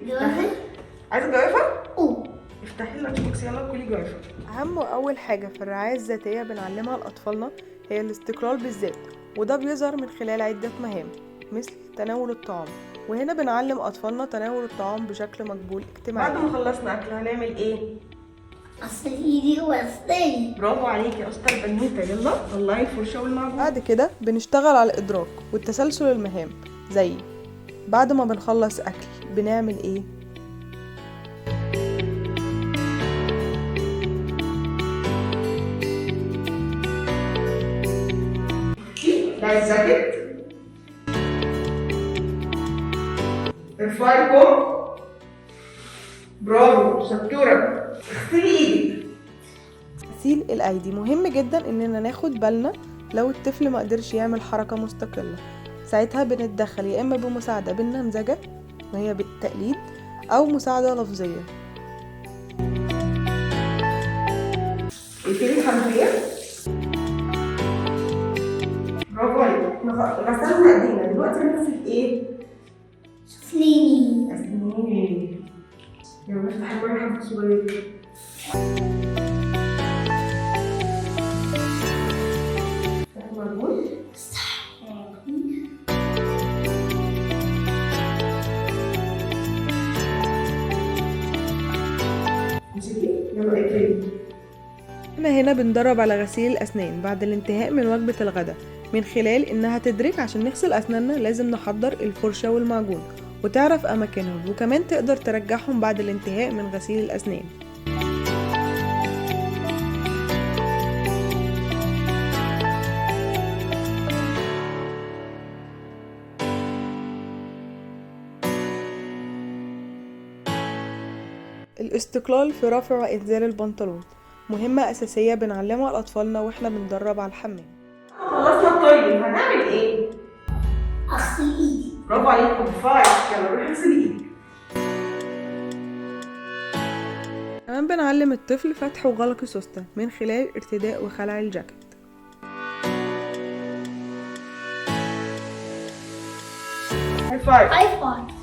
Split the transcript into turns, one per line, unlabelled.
جوافة.
عايزة جوافة؟
أوه.
افتحي اللانش بوكس يلا كلي جوافة.
أهم وأول حاجة في الرعاية الذاتية بنعلمها لأطفالنا هي الاستقلال بالذات، وده بيظهر من خلال عدة مهام مثل تناول الطعام، وهنا بنعلم أطفالنا تناول الطعام بشكل مقبول اجتماعيا.
بعد ما خلصنا أكل هنعمل إيه؟
أغسل إيدي وأسناني.
برافو عليكي يا أسطر بنوتة، يلا طلعي الفرشة والمعجون.
بعد كده بنشتغل على الإدراك والتسلسل المهام، زي بعد ما بنخلص أكل بنعمل إيه؟
ده الجاكيت. ارفعي الكم. برافو شطورة. اغسلي ايدك.
غسيل الأيدي مهم جدا إننا ناخد بالنا لو الطفل ما قدرش يعمل حركة مستقلة، ساعتها بنتدخل يا إما بمساعدة بالنمذجة وهي بالتقليد أو مساعدة لفظية.
اقفلي الحنفية. برافو عليكي. احنا غسلنا ايدينا، دلوقتي هنغسل ايه؟
أسناني.
اسناني. يلا نفتح المرحب الصغير. افتحي معجون. امسكي يلا اقفلي.
احنا هنا بندرب على غسيل الأسنان بعد الانتهاء من وجبة الغداء من خلال إنها تدرك عشان نغسل أسناننا لازم نحضر الفرشة والمعجون وتعرف أماكنهم، وكمان تقدر ترجعهم بعد الانتهاء من غسيل الأسنان. الاستقلال في رفع وإنزال البنطلون مهمة أساسية بنعلمها لأطفالنا وإحنا بندرب على الحمام.
خلصنا الطيب هنعمل ايه؟
أغسل إيدي.
برافو عليكم فايت. يلا روحي اغسلي ايدك.
كمان بنعلم الطفل فتح وغلق السوستة من خلال ارتداء وخلع الجاكيت.
هاي فايف.
هاي فايف.